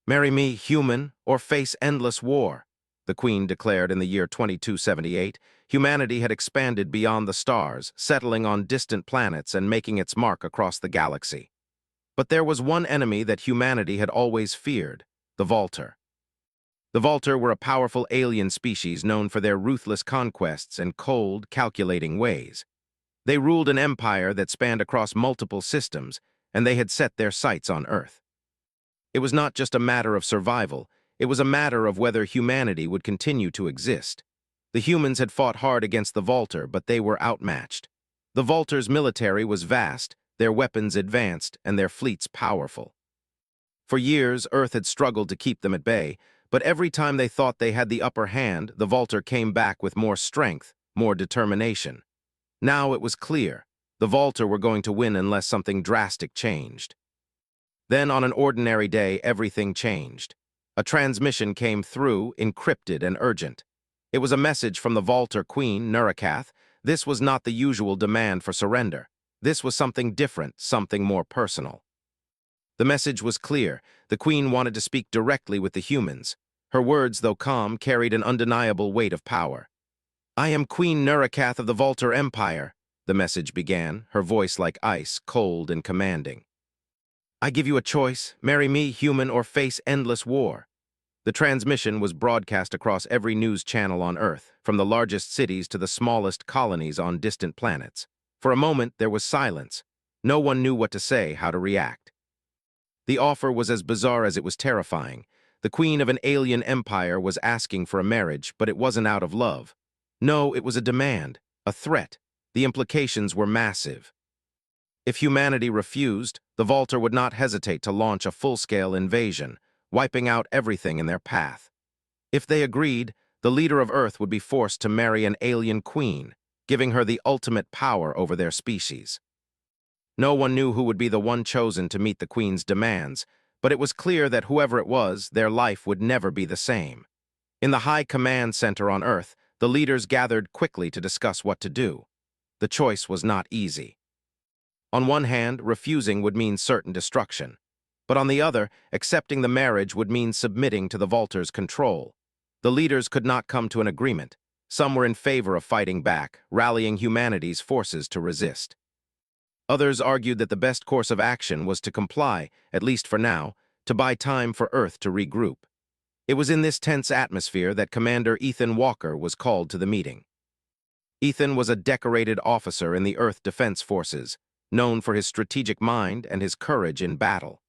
Marry me, human, or face endless war, the Queen declared in the year 2278. Humanity had expanded beyond the stars, settling on distant planets and making its mark across the galaxy. But there was one enemy that humanity had always feared, the Vaulter. The Vaulter were a powerful alien species known for their ruthless conquests and cold, calculating ways. They ruled an empire that spanned across multiple systems, and they had set their sights on Earth. It was not just a matter of survival, it was a matter of whether humanity would continue to exist. The humans had fought hard against the Vaulter, but they were outmatched. The Vaulter's military was vast, their weapons advanced, and their fleets powerful. For years, Earth had struggled to keep them at bay, but every time they thought they had the upper hand, the Vaulter came back with more strength, more determination. Now it was clear, the Vaulter were going to win unless something drastic changed. Then, on an ordinary day, everything changed. A transmission came through, encrypted and urgent. It was a message from the Vaulter Queen, Nurakath. This was not the usual demand for surrender. This was something different, something more personal. The message was clear. The Queen wanted to speak directly with the humans. Her words, though calm, carried an undeniable weight of power. "I am Queen Nurakath of the Vaulter Empire," the message began, her voice like ice, cold and commanding. "I give you a choice, marry me, human, or face endless war." The transmission was broadcast across every news channel on Earth, from the largest cities to the smallest colonies on distant planets. For a moment, there was silence. No one knew what to say, how to react. The offer was as bizarre as it was terrifying. The queen of an alien empire was asking for a marriage, but it wasn't out of love. No, it was a demand, a threat. The implications were massive. If humanity refused, the Vaulter would not hesitate to launch a full-scale invasion, wiping out everything in their path. If they agreed, the leader of Earth would be forced to marry an alien queen, giving her the ultimate power over their species. No one knew who would be the one chosen to meet the Queen's demands, but it was clear that whoever it was, their life would never be the same. In the High Command Center on Earth, the leaders gathered quickly to discuss what to do. The choice was not easy. On one hand, refusing would mean certain destruction. But on the other, accepting the marriage would mean submitting to the Vaulter's control. The leaders could not come to an agreement. Some were in favor of fighting back, rallying humanity's forces to resist. Others argued that the best course of action was to comply, at least for now, to buy time for Earth to regroup. It was in this tense atmosphere that Commander Ethan Walker was called to the meeting. Ethan was a decorated officer in the Earth Defense Forces, known for his strategic mind and his courage in battle.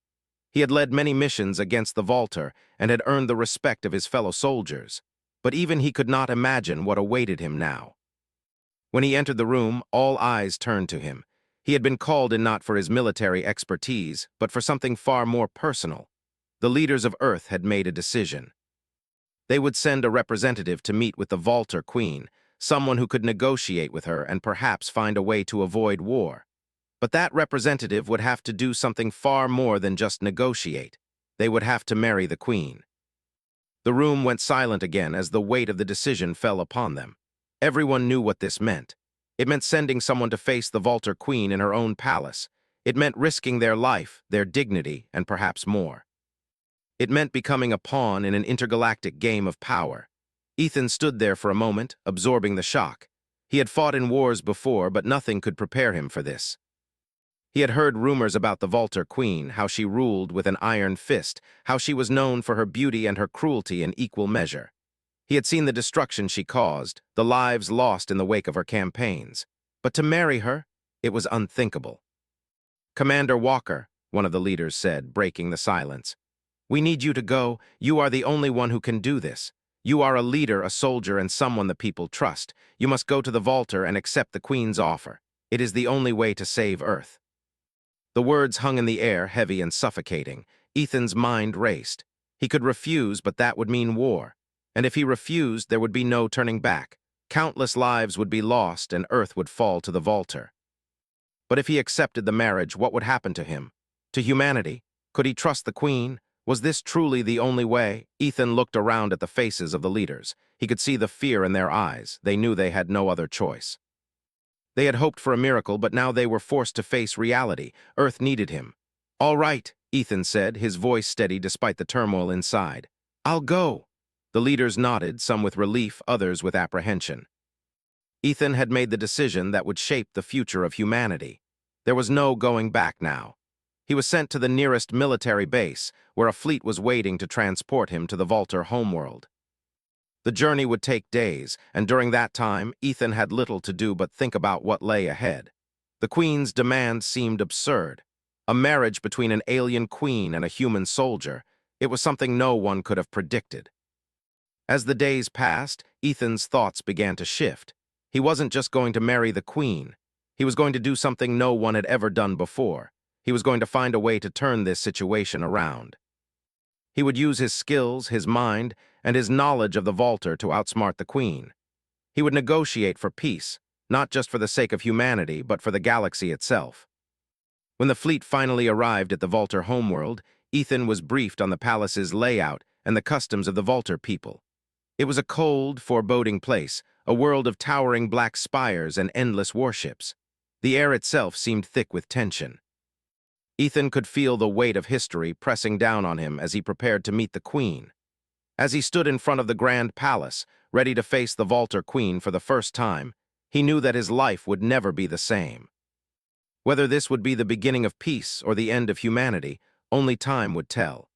He had led many missions against the Vaulter and had earned the respect of his fellow soldiers, but even he could not imagine what awaited him now. When he entered the room, all eyes turned to him. He had been called in not for his military expertise, but for something far more personal. The leaders of Earth had made a decision. They would send a representative to meet with the Vaulter Queen, someone who could negotiate with her and perhaps find a way to avoid war. But that representative would have to do something far more than just negotiate. They would have to marry the Queen. The room went silent again as the weight of the decision fell upon them. Everyone knew what this meant. It meant sending someone to face the Vaulter Queen in her own palace. It meant risking their life, their dignity, and perhaps more. It meant becoming a pawn in an intergalactic game of power. Ethan stood there for a moment, absorbing the shock. He had fought in wars before, but nothing could prepare him for this. He had heard rumors about the Vaulter Queen, how she ruled with an iron fist, how she was known for her beauty and her cruelty in equal measure. He had seen the destruction she caused, the lives lost in the wake of her campaigns. But to marry her, it was unthinkable. "Commander Walker," one of the leaders said, breaking the silence, "we need you to go. You are the only one who can do this. You are a leader, a soldier, and someone the people trust. You must go to the Vaulter and accept the Queen's offer. It is the only way to save Earth." The words hung in the air, heavy and suffocating. Ethan's mind raced. He could refuse, but that would mean war. And if he refused, there would be no turning back. Countless lives would be lost, and Earth would fall to the Vaulter. But if he accepted the marriage, what would happen to him? To humanity? Could he trust the Queen? Was this truly the only way? Ethan looked around at the faces of the leaders. He could see the fear in their eyes. They knew they had no other choice. They had hoped for a miracle, but now they were forced to face reality. Earth needed him. "All right," Ethan said, his voice steady despite the turmoil inside. "I'll go." The leaders nodded, some with relief, others with apprehension. Ethan had made the decision that would shape the future of humanity. There was no going back now. He was sent to the nearest military base, where a fleet was waiting to transport him to the Volter homeworld. The journey would take days, and during that time, Ethan had little to do but think about what lay ahead. The Queen's demand seemed absurd. A marriage between an alien queen and a human soldier. It was something no one could have predicted. As the days passed, Ethan's thoughts began to shift. He wasn't just going to marry the Queen. He was going to do something no one had ever done before. He was going to find a way to turn this situation around. He would use his skills, his mind, and his knowledge of the Volter to outsmart the Queen. He would negotiate for peace, not just for the sake of humanity, but for the galaxy itself. When the fleet finally arrived at the Volter homeworld, Ethan was briefed on the palace's layout and the customs of the Volter people. It was a cold, foreboding place, a world of towering black spires and endless warships. The air itself seemed thick with tension. Ethan could feel the weight of history pressing down on him as he prepared to meet the Queen. As he stood in front of the Grand Palace, ready to face the Volter Queen for the first time, he knew that his life would never be the same. Whether this would be the beginning of peace or the end of humanity, only time would tell.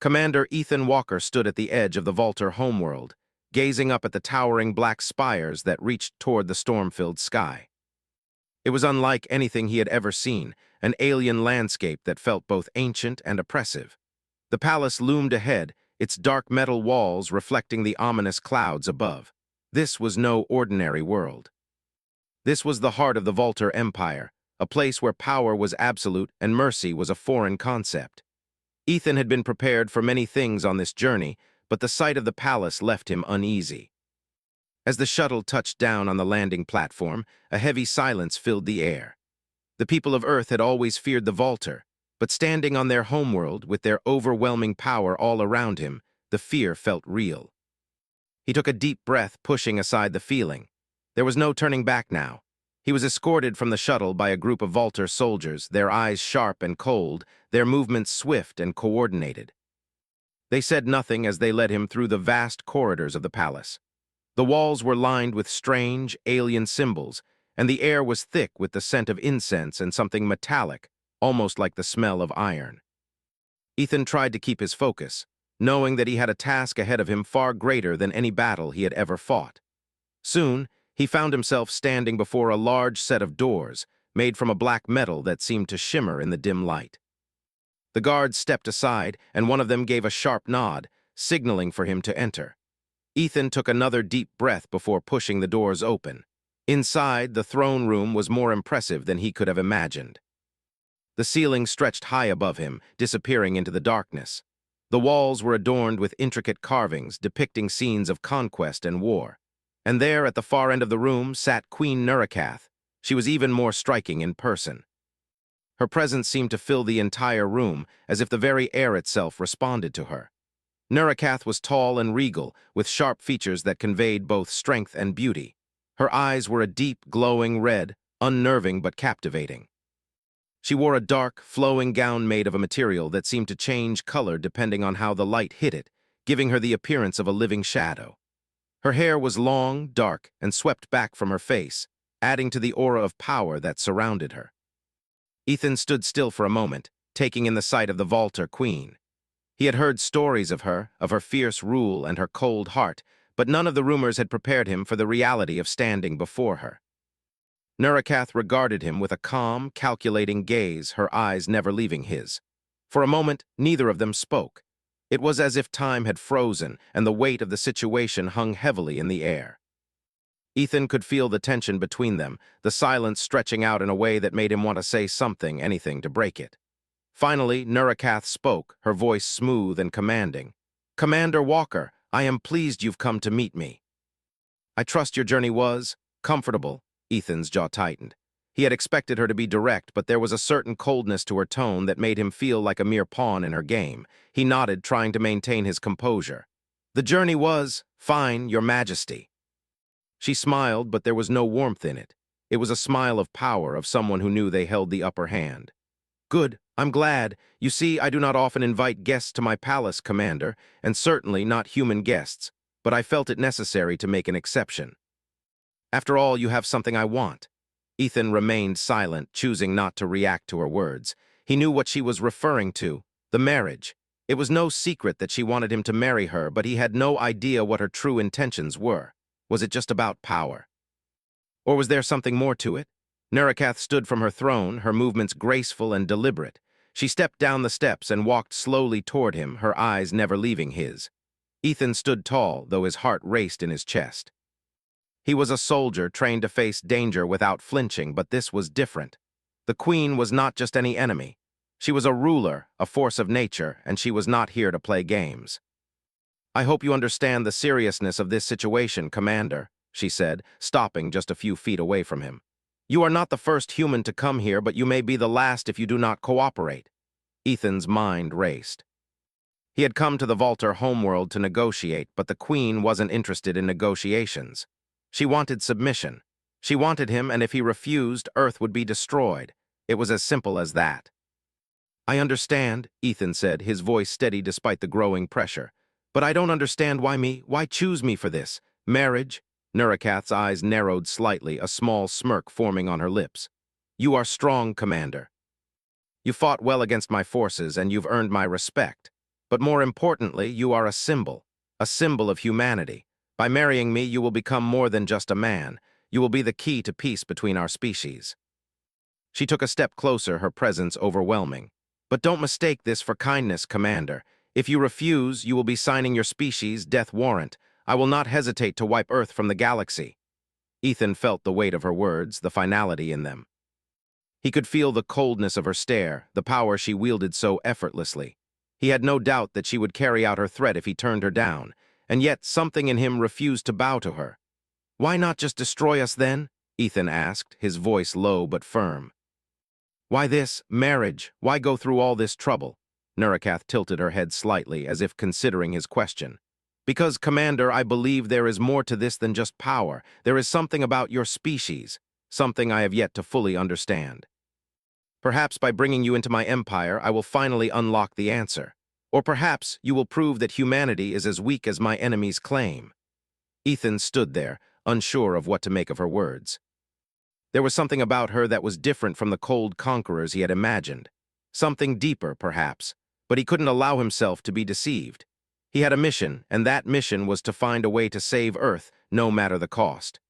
Commander Ethan Walker stood at the edge of the Volter homeworld, gazing up at the towering black spires that reached toward the storm-filled sky. It was unlike anything he had ever seen, an alien landscape that felt both ancient and oppressive. The palace loomed ahead, its dark metal walls reflecting the ominous clouds above. This was no ordinary world. This was the heart of the Volter Empire, a place where power was absolute and mercy was a foreign concept. Ethan had been prepared for many things on this journey, but the sight of the palace left him uneasy. As the shuttle touched down on the landing platform, a heavy silence filled the air. The people of Earth had always feared the Volter, but standing on their homeworld with their overwhelming power all around him, the fear felt real. He took a deep breath, pushing aside the feeling. There was no turning back now. He was escorted from the shuttle by a group of Volter soldiers, their eyes sharp and cold, their movements swift and coordinated. They said nothing as they led him through the vast corridors of the palace. The walls were lined with strange, alien symbols, and the air was thick with the scent of incense and something metallic, almost like the smell of iron. Ethan tried to keep his focus, knowing that he had a task ahead of him far greater than any battle he had ever fought. Soon, he found himself standing before a large set of doors, made from a black metal that seemed to shimmer in the dim light. The guards stepped aside, and one of them gave a sharp nod, signaling for him to enter. Ethan took another deep breath before pushing the doors open. Inside, the throne room was more impressive than he could have imagined. The ceiling stretched high above him, disappearing into the darkness. The walls were adorned with intricate carvings depicting scenes of conquest and war. And there, at the far end of the room, sat Queen Nurikath. She was even more striking in person. Her presence seemed to fill the entire room, as if the very air itself responded to her. Nurikath was tall and regal, with sharp features that conveyed both strength and beauty. Her eyes were a deep, glowing red, unnerving but captivating. She wore a dark, flowing gown made of a material that seemed to change color depending on how the light hit it, giving her the appearance of a living shadow. Her hair was long, dark, and swept back from her face, adding to the aura of power that surrounded her. Ethan stood still for a moment, taking in the sight of the Volter Queen. He had heard stories of her fierce rule and her cold heart, but none of the rumors had prepared him for the reality of standing before her. Nurikath regarded him with a calm, calculating gaze, her eyes never leaving his. For a moment, neither of them spoke. It was as if time had frozen and the weight of the situation hung heavily in the air. Ethan could feel the tension between them, the silence stretching out in a way that made him want to say something, anything to break it. Finally, Nurikath spoke, her voice smooth and commanding. "Commander Walker, I am pleased you've come to meet me." "I trust your journey was comfortable." Ethan's jaw tightened. He had expected her to be direct, but there was a certain coldness to her tone that made him feel like a mere pawn in her game. He nodded, trying to maintain his composure. "The journey was fine, Your Majesty." She smiled, but there was no warmth in it. It was a smile of power, of someone who knew they held the upper hand. Good, I'm glad. You see, I do not often invite guests to my palace, Commander, and certainly not human guests, but I felt it necessary to make an exception. After all, you have something I want. Ethan remained silent, choosing not to react to her words. He knew what she was referring to, the marriage. It was no secret that she wanted him to marry her, but he had no idea what her true intentions were. Was it just about power? Or was there something more to it? Nerakath stood from her throne, her movements graceful and deliberate. She stepped down the steps and walked slowly toward him, her eyes never leaving his. Ethan stood tall, though his heart raced in his chest. He was a soldier trained to face danger without flinching, but this was different. The queen was not just any enemy. She was a ruler, a force of nature, and she was not here to play games. I hope you understand the seriousness of this situation, Commander, she said, stopping just a few feet away from him. You are not the first human to come here, but you may be the last if you do not cooperate. Ethan's mind raced. He had come to the Vaulter homeworld to negotiate, but the queen wasn't interested in negotiations. She wanted submission. She wanted him, and if he refused, Earth would be destroyed. It was as simple as that. I understand, Ethan said, his voice steady despite the growing pressure. But I don't understand why me, why choose me for this? Marriage? Nerakath's eyes narrowed slightly, a small smirk forming on her lips. You are strong, Commander. You fought well against my forces, and you've earned my respect. But more importantly, you are a symbol of humanity. By marrying me, you will become more than just a man. You will be the key to peace between our species. She took a step closer, her presence overwhelming. But don't mistake this for kindness, Commander. If you refuse, you will be signing your species' death warrant. I will not hesitate to wipe Earth from the galaxy. Ethan felt the weight of her words, the finality in them. He could feel the coldness of her stare, the power she wielded so effortlessly. He had no doubt that she would carry out her threat if he turned her down, and yet something in him refused to bow to her. Why not just destroy us then? Ethan asked, his voice low but firm. Why this marriage? Why go through all this trouble? Nerakath tilted her head slightly, as if considering his question. Because, Commander, I believe there is more to this than just power. There is something about your species, something I have yet to fully understand. Perhaps by bringing you into my empire, I will finally unlock the answer. Or perhaps you will prove that humanity is as weak as my enemies claim. Ethan stood there, unsure of what to make of her words. There was something about her that was different from the cold conquerors he had imagined. Something deeper, perhaps, but he couldn't allow himself to be deceived. He had a mission, and that mission was to find a way to save Earth, no matter the cost.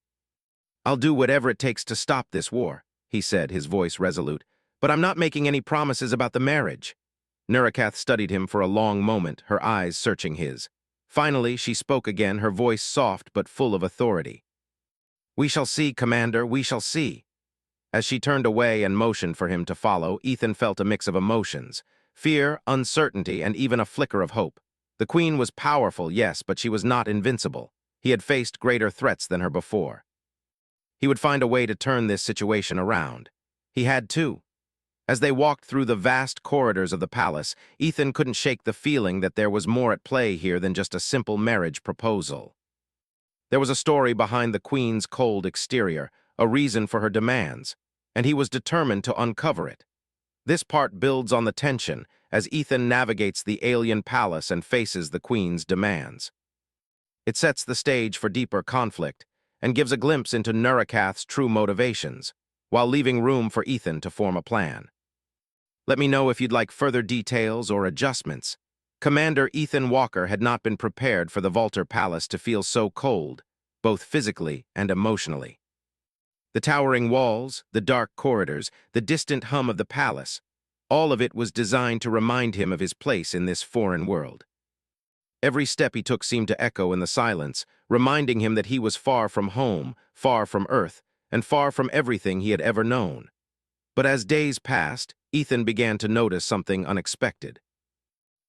I'll do whatever it takes to stop this war, he said, his voice resolute, but I'm not making any promises about the marriage. Nerakath studied him for a long moment, her eyes searching his. Finally, she spoke again, her voice soft but full of authority. We shall see, Commander, we shall see. As she turned away and motioned for him to follow, Ethan felt a mix of emotions, fear, uncertainty, and even a flicker of hope. The queen was powerful, yes, but she was not invincible. He had faced greater threats than her before. He would find a way to turn this situation around. He had too. As they walked through the vast corridors of the palace, Ethan couldn't shake the feeling that there was more at play here than just a simple marriage proposal. There was a story behind the queen's cold exterior, a reason for her demands, and he was determined to uncover it. This part builds on the tension as Ethan navigates the alien palace and faces the queen's demands. It sets the stage for deeper conflict and gives a glimpse into Nerakath's true motivations, while leaving room for Ethan to form a plan. Let me know if you'd like further details or adjustments. Commander Ethan Walker had not been prepared for the Vaulter Palace to feel so cold, both physically and emotionally. The towering walls, the dark corridors, the distant hum of the palace, all of it was designed to remind him of his place in this foreign world. Every step he took seemed to echo in the silence, reminding him that he was far from home, far from Earth, and far from everything he had ever known. But as days passed, Ethan began to notice something unexpected.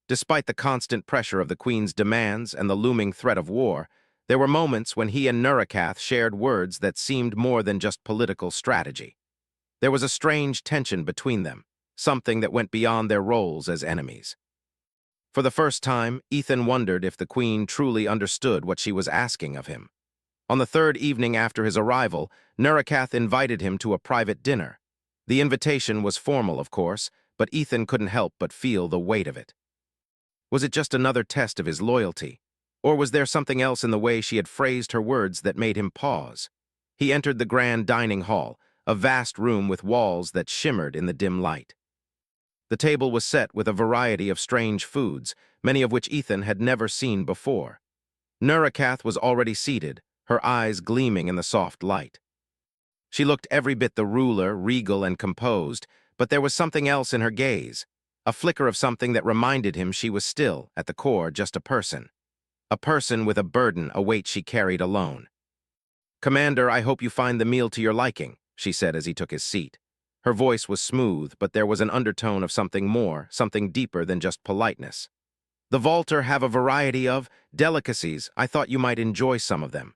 Despite the constant pressure of the Queen's demands and the looming threat of war, there were moments when he and Nerakath shared words that seemed more than just political strategy. There was a strange tension between them, something that went beyond their roles as enemies. For the first time, Ethan wondered if the Queen truly understood what she was asking of him. On the third evening after his arrival, Nerakath invited him to a private dinner. The invitation was formal, of course, but Ethan couldn't help but feel the weight of it. Was it just another test of his loyalty? Or was there something else in the way she had phrased her words that made him pause? He entered the grand dining hall, a vast room with walls that shimmered in the dim light. The table was set with a variety of strange foods, many of which Ethan had never seen before. Nurakath was already seated, her eyes gleaming in the soft light. She looked every bit the ruler, regal and composed, but there was something else in her gaze, a flicker of something that reminded him she was still, at the core, just a person. A person with a burden, a weight she carried alone. "Commander, I hope you find the meal to your liking," she said as he took his seat. Her voice was smooth, but there was an undertone of something more, something deeper than just politeness. "The Vaulter have a variety of delicacies. I thought you might enjoy some of them."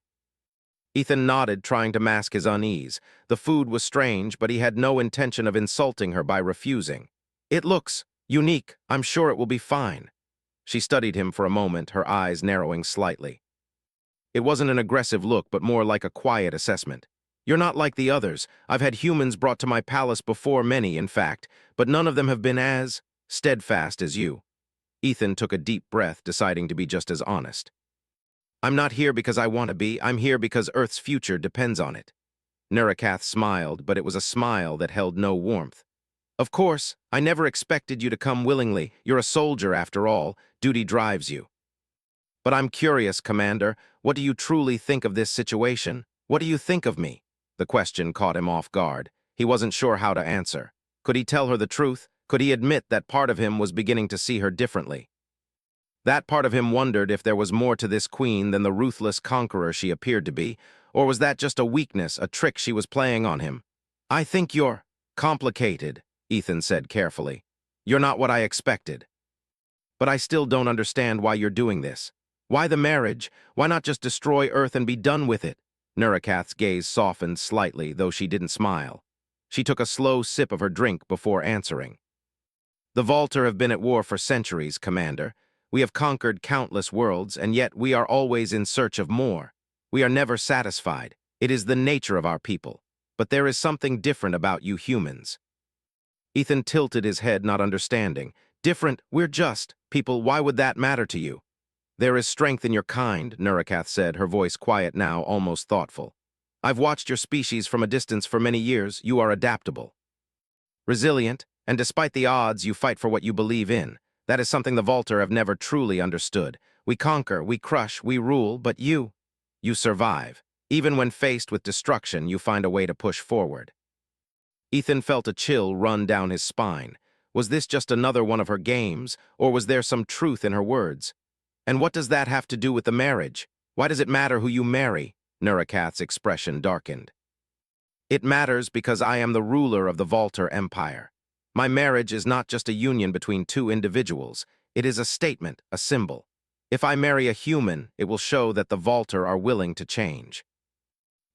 Ethan nodded, trying to mask his unease. The food was strange, but he had no intention of insulting her by refusing. "It looks unique. I'm sure it will be fine." She studied him for a moment, her eyes narrowing slightly. It wasn't an aggressive look, but more like a quiet assessment. "You're not like the others. I've had humans brought to my palace before, many, in fact, but none of them have been as steadfast as you." Ethan took a deep breath, deciding to be just as honest. "I'm not here because I want to be. I'm here because Earth's future depends on it." Nurakath smiled, but it was a smile that held no warmth. "Of course, I never expected you to come willingly. You're a soldier, after all. Duty drives you. But I'm curious, Commander. What do you truly think of this situation? What do you think of me?" The question caught him off guard. He wasn't sure how to answer. Could he tell her the truth? Could he admit that part of him was beginning to see her differently? That part of him wondered if there was more to this queen than the ruthless conqueror she appeared to be, or was that just a weakness, a trick she was playing on him? "I think you're complicated," Ethan said carefully. "You're not what I expected. But I still don't understand why you're doing this. Why the marriage? Why not just destroy Earth and be done with it?" Nurakath's gaze softened slightly, though she didn't smile. She took a slow sip of her drink before answering. "The Vaulter have been at war for centuries, Commander. We have conquered countless worlds, and yet we are always in search of more. We are never satisfied. It is the nature of our people. But there is something different about you humans." Ethan tilted his head, not understanding. "Different? We're just people. Why would that matter to you?" "There is strength in your kind," Nurakath said, her voice quiet now, almost thoughtful. "I've watched your species from a distance for many years. You are adaptable, resilient, and despite the odds, you fight for what you believe in. That is something the Vaulter have never truly understood. We conquer, we crush, we rule, but you survive. Even when faced with destruction, you find a way to push forward." Ethan felt a chill run down his spine. Was this just another one of her games, or was there some truth in her words? "And what does that have to do with the marriage? Why does it matter who you marry?" Nurakath's expression darkened. "It matters because I am the ruler of the Vaulter Empire. My marriage is not just a union between two individuals. It is a statement, a symbol. If I marry a human, it will show that the Vaulter are willing to change.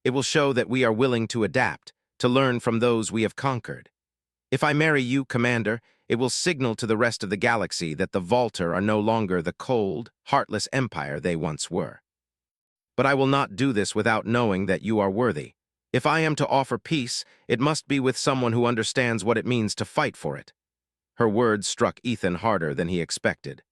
It will show that we are willing to adapt, to learn from those we have conquered. If I marry you, Commander, it will signal to the rest of the galaxy that the Vaulter are no longer the cold, heartless empire they once were. But I will not do this without knowing that you are worthy. If I am to offer peace, it must be with someone who understands what it means to fight for it." Her words struck Ethan harder than he expected.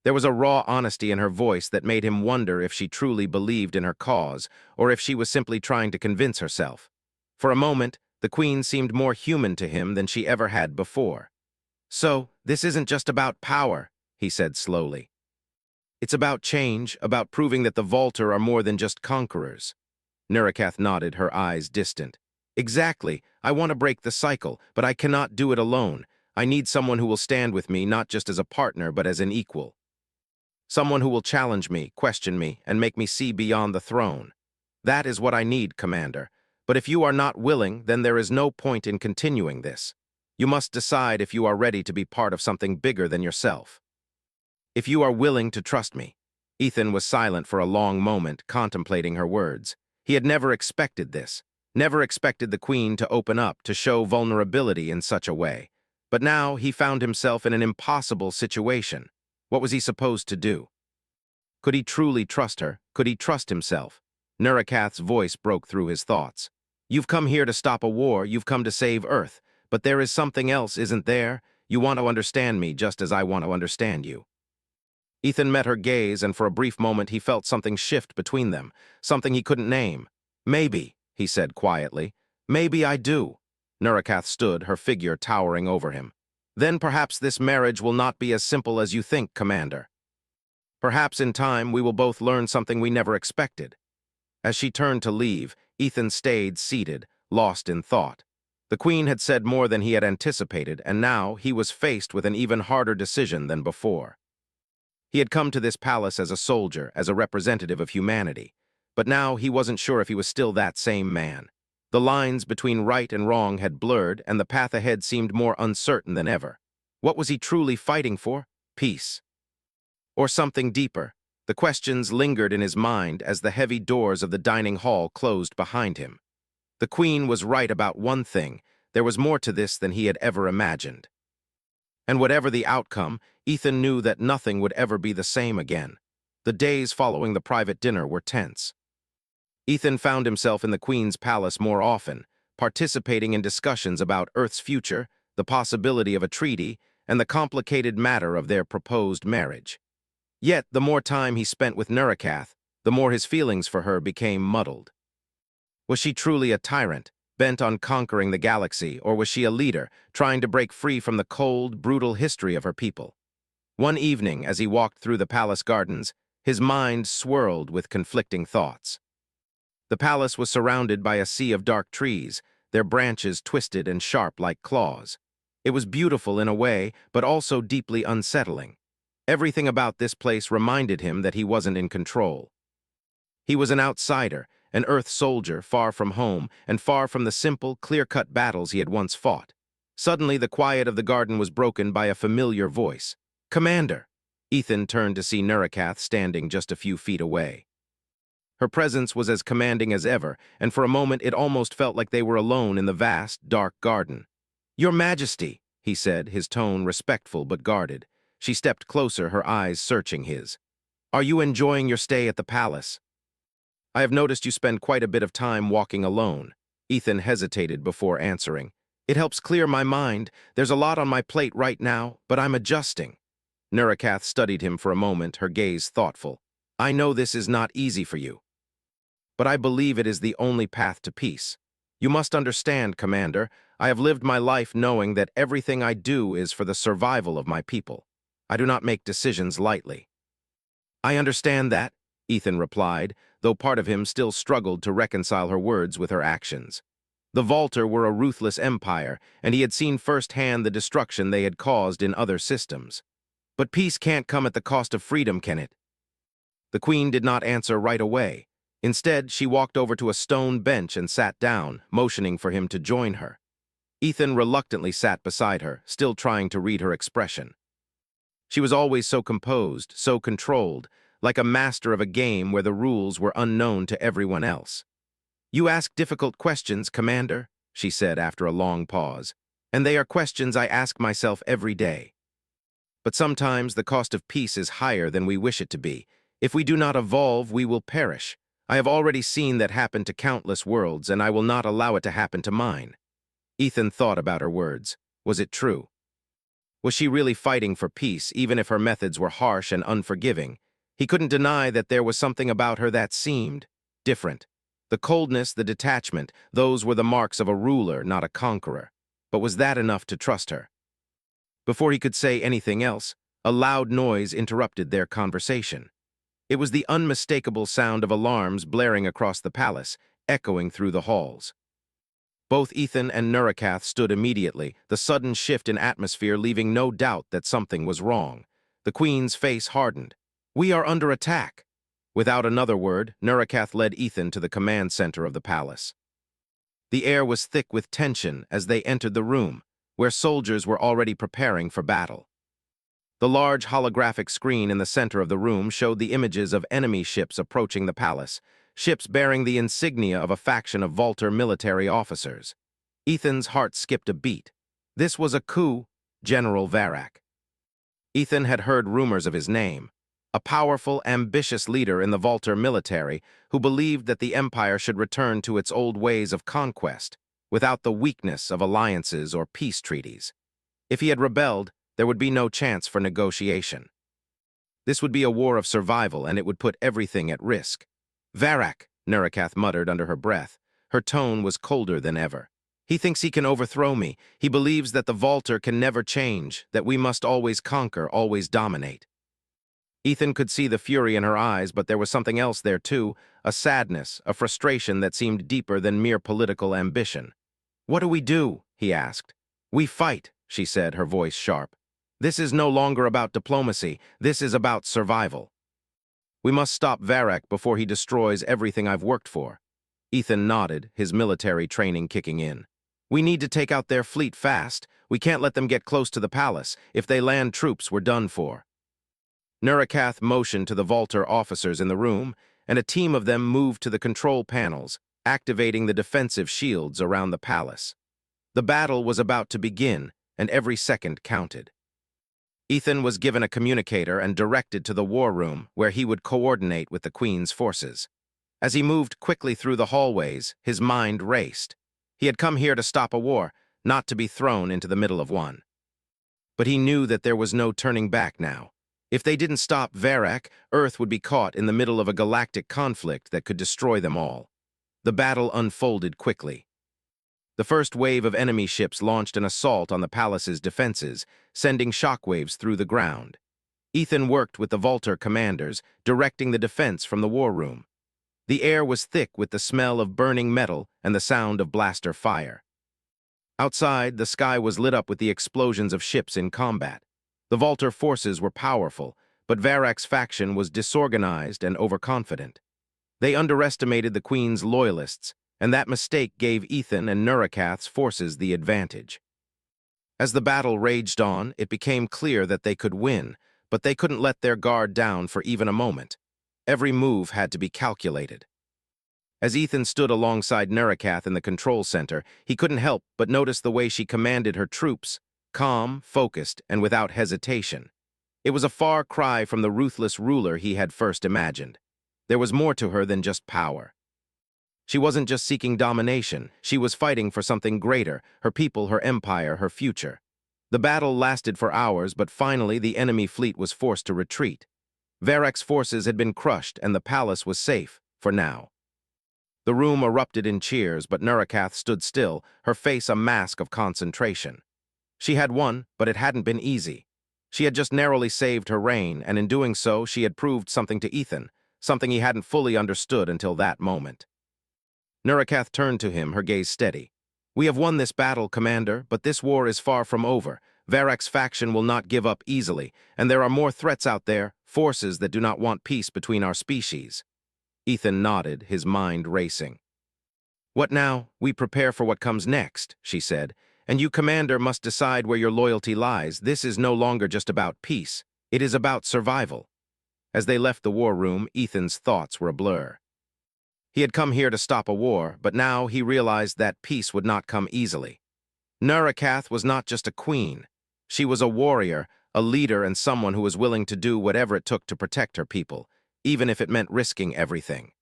There was a raw honesty in her voice that made him wonder if she truly believed in her cause, or if she was simply trying to convince herself. For a moment, the queen seemed more human to him than she ever had before. "So, this isn't just about power," he said slowly. "It's about change, about proving that the Vaulter are more than just conquerors." Nurakath nodded, her eyes distant. "Exactly. I want to break the cycle, but I cannot do it alone. I need someone who will stand with me, not just as a partner, but as an equal. Someone who will challenge me, question me, and make me see beyond the throne. That is what I need, Commander. But if you are not willing, then there is no point in continuing this. You must decide if you are ready to be part of something bigger than yourself. If you are willing to trust me." Ethan was silent for a long moment, contemplating her words. He had never expected this, never expected the queen to open up, to show vulnerability in such a way. But now he found himself in an impossible situation. What was he supposed to do? Could he truly trust her? Could he trust himself? Nurakath's voice broke through his thoughts. "You've come here to stop a war, you've come to save Earth, But there is something else, isn't there? You want to understand me just as I want to understand you. Ethan met her gaze, and for a brief moment he felt something shift between them, something he couldn't name. Maybe, he said quietly. Maybe I do. Nurikath stood, her figure towering over him. Then perhaps this marriage will not be as simple as you think, Commander. Perhaps in time we will both learn something we never expected. As she turned to leave, Ethan stayed seated, lost in thought. The Queen had said more than he had anticipated, and now he was faced with an even harder decision than before. He had come to this palace as a soldier, as a representative of humanity. But now he wasn't sure if he was still that same man. The lines between right and wrong had blurred, and the path ahead seemed more uncertain than ever. What was he truly fighting for? Peace. Or something deeper? The questions lingered in his mind as the heavy doors of the dining hall closed behind him. The Queen was right about one thing. There was more to this than he had ever imagined. And whatever the outcome, Ethan knew that nothing would ever be the same again. The days following the private dinner were tense. Ethan found himself in the Queen's palace more often, participating in discussions about Earth's future, the possibility of a treaty, and the complicated matter of their proposed marriage. Yet, the more time he spent with Nurikath, the more his feelings for her became muddled. Was she truly a tyrant, bent on conquering the galaxy, or was she a leader, trying to break free from the cold, brutal history of her people? One evening, as he walked through the palace gardens, his mind swirled with conflicting thoughts. The palace was surrounded by a sea of dark trees, their branches twisted and sharp like claws. It was beautiful in a way, but also deeply unsettling. Everything about this place reminded him that he wasn't in control. He was an outsider, an Earth soldier, far from home, and far from the simple, clear-cut battles he had once fought. Suddenly, the quiet of the garden was broken by a familiar voice. "Commander!" Ethan turned to see Nurikath standing just a few feet away. Her presence was as commanding as ever, and for a moment it almost felt like they were alone in the vast, dark garden. "Your Majesty," he said, his tone respectful but guarded. She stepped closer, her eyes searching his. "Are you enjoying your stay at the palace?" "I have noticed you spend quite a bit of time walking alone." Ethan hesitated before answering. "It helps clear my mind. There's a lot on my plate right now, but I'm adjusting." Nurikath studied him for a moment, her gaze thoughtful. "I know this is not easy for you, but I believe it is the only path to peace. You must understand, Commander, I have lived my life knowing that everything I do is for the survival of my people. I do not make decisions lightly." "I understand that," Ethan replied, though part of him still struggled to reconcile her words with her actions. The Vaulter were a ruthless empire, and he had seen firsthand the destruction they had caused in other systems. But peace can't come at the cost of freedom, can it? The Queen did not answer right away. Instead, she walked over to a stone bench and sat down, motioning for him to join her. Ethan reluctantly sat beside her, still trying to read her expression. She was always so composed, so controlled, like a master of a game where the rules were unknown to everyone else. "You ask difficult questions, Commander," she said after a long pause, "and they are questions I ask myself every day. But sometimes the cost of peace is higher than we wish it to be. If we do not evolve, we will perish. I have already seen that happen to countless worlds, and I will not allow it to happen to mine." Ethan thought about her words. Was it true? Was she really fighting for peace, even if her methods were harsh and unforgiving? He couldn't deny that there was something about her that seemed different. The coldness, the detachment, those were the marks of a ruler, not a conqueror. But was that enough to trust her? Before he could say anything else, a loud noise interrupted their conversation. It was the unmistakable sound of alarms blaring across the palace, echoing through the halls. Both Ethan and Nurikath stood immediately, the sudden shift in atmosphere leaving no doubt that something was wrong. The Queen's face hardened. "We are under attack." Without another word, Nurikath led Ethan to the command center of the palace. The air was thick with tension as they entered the room, where soldiers were already preparing for battle. The large holographic screen in the center of the room showed the images of enemy ships approaching the palace, ships bearing the insignia of a faction of Vaulter military officers. Ethan's heart skipped a beat. This was a coup, General Varak. Ethan had heard rumors of his name, a powerful, ambitious leader in the Vaulter military who believed that the Empire should return to its old ways of conquest, without the weakness of alliances or peace treaties. If he had rebelled, there would be no chance for negotiation. This would be a war of survival, and it would put everything at risk. "Varrak," Nerikath muttered under her breath. Her tone was colder than ever. "He thinks he can overthrow me. He believes that the Vaulter can never change, that we must always conquer, always dominate." Ethan could see the fury in her eyes, but there was something else there too, a sadness, a frustration that seemed deeper than mere political ambition. "What do we do?" he asked. "We fight," she said, her voice sharp. "This is no longer about diplomacy. This is about survival. We must stop Varrak before he destroys everything I've worked for." Ethan nodded, his military training kicking in. "We need to take out their fleet fast. We can't let them get close to the palace. If they land troops, we're done for." Nerikath motioned to the Vaulter officers in the room, and a team of them moved to the control panels, activating the defensive shields around the palace. The battle was about to begin, and every second counted. Ethan was given a communicator and directed to the war room, where he would coordinate with the Queen's forces. As he moved quickly through the hallways, his mind raced. He had come here to stop a war, not to be thrown into the middle of one. But he knew that there was no turning back now. If they didn't stop Varrak, Earth would be caught in the middle of a galactic conflict that could destroy them all. The battle unfolded quickly. The first wave of enemy ships launched an assault on the palace's defenses, sending shockwaves through the ground. Ethan worked with the Vaulter commanders, directing the defense from the war room. The air was thick with the smell of burning metal and the sound of blaster fire. Outside, the sky was lit up with the explosions of ships in combat. The Vaulter forces were powerful, but Varrak's faction was disorganized and overconfident. They underestimated the Queen's loyalists, and that mistake gave Ethan and Nerikath's forces the advantage. As the battle raged on, it became clear that they could win, but they couldn't let their guard down for even a moment. Every move had to be calculated. As Ethan stood alongside Nerikath in the control center, he couldn't help but notice the way she commanded her troops, calm, focused, and without hesitation. It was a far cry from the ruthless ruler he had first imagined. There was more to her than just power. She wasn't just seeking domination, she was fighting for something greater, her people, her empire, her future. The battle lasted for hours, but finally the enemy fleet was forced to retreat. Varrak's forces had been crushed, and the palace was safe, for now. The room erupted in cheers, but Nerikath stood still, her face a mask of concentration. She had won, but it hadn't been easy. She had just narrowly saved her reign, and in doing so, she had proved something to Ethan, something he hadn't fully understood until that moment. Nerikath turned to him, her gaze steady. "We have won this battle, Commander, but this war is far from over. Varrak's faction will not give up easily, and there are more threats out there, forces that do not want peace between our species." Ethan nodded, his mind racing. "What now? We prepare for what comes next," she said. "And you, Commander, must decide where your loyalty lies. This is no longer just about peace. It is about survival." As they left the war room, Ethan's thoughts were a blur. He had come here to stop a war, but now he realized that peace would not come easily. Nerikath was not just a queen. She was a warrior, a leader, and someone who was willing to do whatever it took to protect her people, even if it meant risking everything.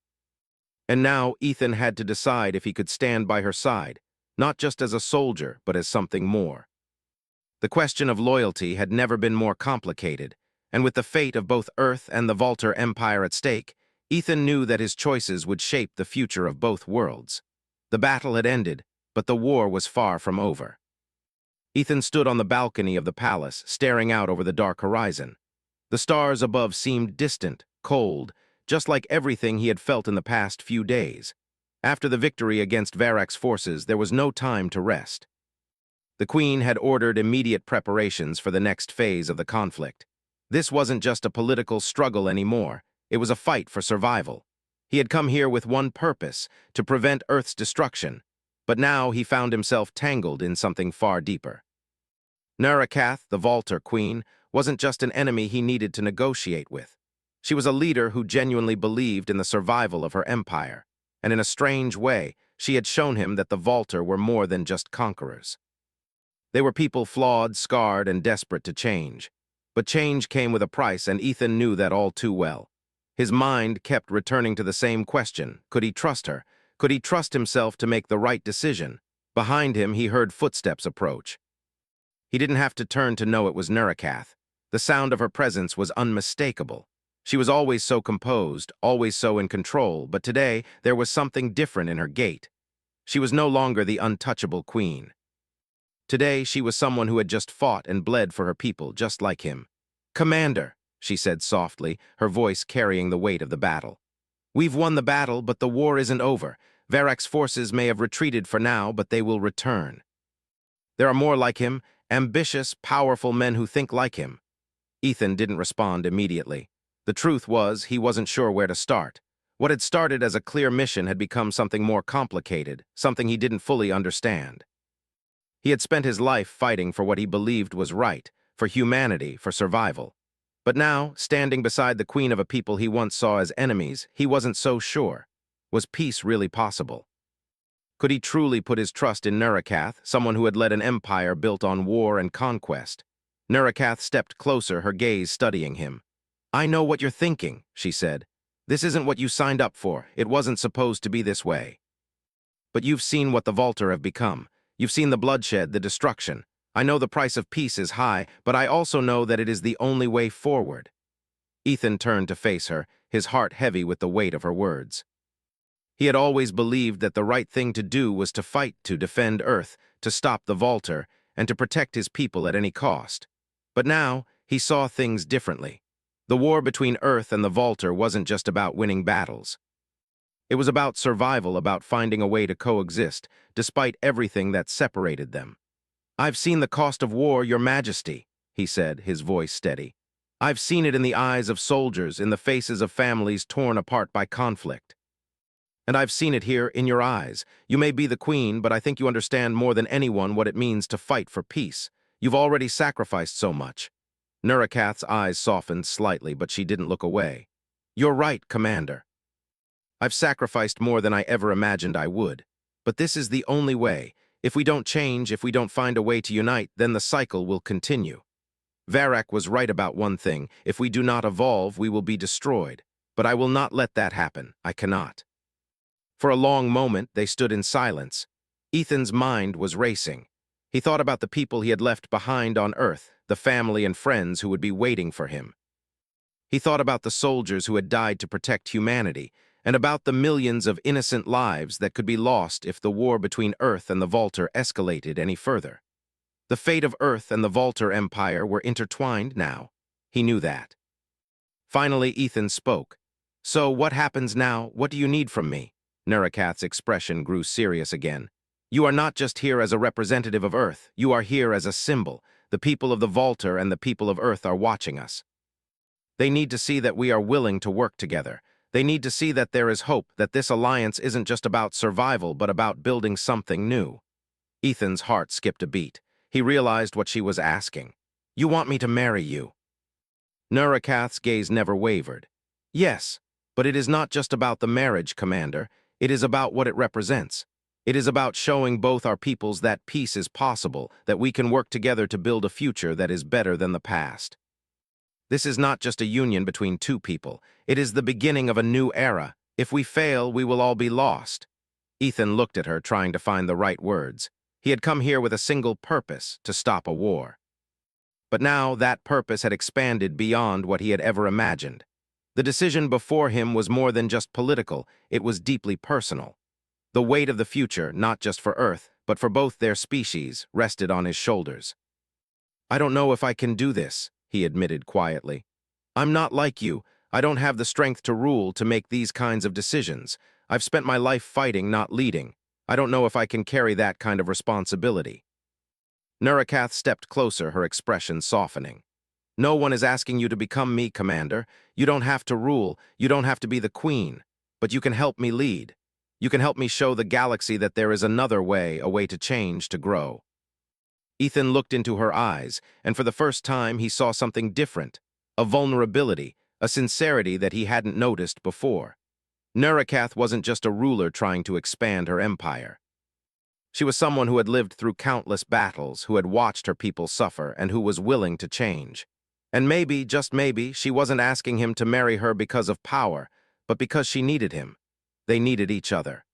And now Ethan had to decide if he could stand by her side, not just as a soldier, but as something more. The question of loyalty had never been more complicated, and with the fate of both Earth and the Vaulter Empire at stake, Ethan knew that his choices would shape the future of both worlds. The battle had ended, but the war was far from over. Ethan stood on the balcony of the palace, staring out over the dark horizon. The stars above seemed distant, cold, just like everything he had felt in the past few days. After the victory against Varrak's forces, there was no time to rest. The Queen had ordered immediate preparations for the next phase of the conflict. This wasn't just a political struggle anymore. It was a fight for survival. He had come here with one purpose, to prevent Earth's destruction, but now he found himself tangled in something far deeper. Nerikath, the Vaulter Queen, wasn't just an enemy he needed to negotiate with. She was a leader who genuinely believed in the survival of her empire, and in a strange way, she had shown him that the Vaulter were more than just conquerors. They were people flawed, scarred, and desperate to change. But change came with a price, and Ethan knew that all too well. His mind kept returning to the same question. Could he trust her? Could he trust himself to make the right decision? Behind him, he heard footsteps approach. He didn't have to turn to know it was Nerakath. The sound of her presence was unmistakable. She was always so composed, always so in control, but today there was something different in her gait. She was no longer the untouchable queen. Today she was someone who had just fought and bled for her people, just like him. "Commander," she said softly, her voice carrying the weight of the battle. "We've won the battle, but the war isn't over. Varrac's forces may have retreated for now, but they will return. There are more like him, ambitious, powerful men who think like him." Ethan didn't respond immediately. The truth was, he wasn't sure where to start. What had started as a clear mission had become something more complicated, something he didn't fully understand. He had spent his life fighting for what he believed was right, for humanity, for survival. But now, standing beside the queen of a people he once saw as enemies, he wasn't so sure. Was peace really possible? Could he truly put his trust in Nerakath, someone who had led an empire built on war and conquest? Nerakath stepped closer, her gaze studying him. "I know what you're thinking," she said. "This isn't what you signed up for. It wasn't supposed to be this way. But you've seen what the Vaulter have become. You've seen the bloodshed, the destruction. I know the price of peace is high, but I also know that it is the only way forward." Ethan turned to face her, his heart heavy with the weight of her words. He had always believed that the right thing to do was to fight to defend Earth, to stop the Vaulter, and to protect his people at any cost. But now, he saw things differently. The war between Earth and the Vaulter wasn't just about winning battles. It was about survival, about finding a way to coexist, despite everything that separated them. "I've seen the cost of war, Your Majesty," he said, his voice steady. "I've seen it in the eyes of soldiers, in the faces of families torn apart by conflict. And I've seen it here in your eyes. You may be the queen, but I think you understand more than anyone what it means to fight for peace. You've already sacrificed so much." Nerakath's eyes softened slightly, but she didn't look away. "You're right, Commander. I've sacrificed more than I ever imagined I would. But this is the only way. If we don't change, if we don't find a way to unite, then the cycle will continue. Varrac was right about one thing. If we do not evolve, we will be destroyed. But I will not let that happen. I cannot." For a long moment, they stood in silence. Ethan's mind was racing. He thought about the people he had left behind on Earth, the family and friends who would be waiting for him. He thought about the soldiers who had died to protect humanity, and about the millions of innocent lives that could be lost if the war between Earth and the Vaulter escalated any further. The fate of Earth and the Vaulter Empire were intertwined now. He knew that. Finally, Ethan spoke. "So what happens now? What do you need from me?" Nerakath's expression grew serious again. "You are not just here as a representative of Earth. You are here as a symbol. The people of the Vaulter and the people of Earth are watching us. They need to see that we are willing to work together. They need to see that there is hope, that this alliance isn't just about survival, but about building something new." Ethan's heart skipped a beat. He realized what she was asking. "You want me to marry you?" Nerakath's gaze never wavered. "Yes, but it is not just about the marriage, Commander. It is about what it represents. It is about showing both our peoples that peace is possible, that we can work together to build a future that is better than the past. This is not just a union between two people. It is the beginning of a new era. If we fail, we will all be lost." Ethan looked at her, trying to find the right words. He had come here with a single purpose, to stop a war. But now that purpose had expanded beyond what he had ever imagined. The decision before him was more than just political, it was deeply personal. The weight of the future, not just for Earth, but for both their species, rested on his shoulders. "I don't know if I can do this," he admitted quietly. "I'm not like you. I don't have the strength to rule, to make these kinds of decisions. I've spent my life fighting, not leading. I don't know if I can carry that kind of responsibility." Nerakath stepped closer, her expression softening. "No one is asking you to become me, Commander. You don't have to rule. You don't have to be the queen. But you can help me lead. You can help me show the galaxy that there is another way, a way to change, to grow." Ethan looked into her eyes, and for the first time he saw something different, a vulnerability, a sincerity that he hadn't noticed before. Nerakath wasn't just a ruler trying to expand her empire. She was someone who had lived through countless battles, who had watched her people suffer, and who was willing to change. And maybe, just maybe, she wasn't asking him to marry her because of power, but because she needed him. They needed each other.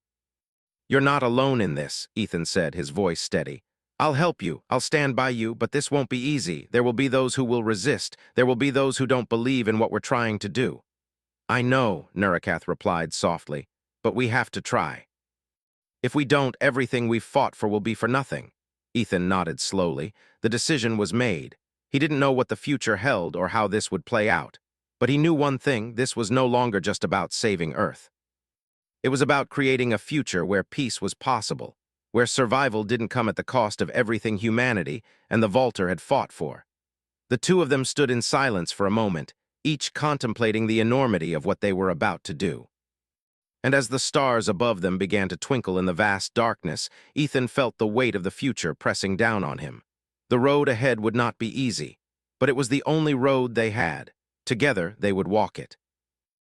"You're not alone in this," Ethan said, his voice steady. "I'll help you. I'll stand by you, but this won't be easy. There will be those who will resist. There will be those who don't believe in what we're trying to do." "I know," Nurikath replied softly, "but we have to try. If we don't, everything we've fought for will be for nothing." Ethan nodded slowly. The decision was made. He didn't know what the future held or how this would play out. But he knew one thing: this was no longer just about saving Earth. It was about creating a future where peace was possible, where survival didn't come at the cost of everything humanity and the Vaulter had fought for. The two of them stood in silence for a moment, each contemplating the enormity of what they were about to do. And as the stars above them began to twinkle in the vast darkness, Ethan felt the weight of the future pressing down on him. The road ahead would not be easy, but it was the only road they had. Together, they would walk it.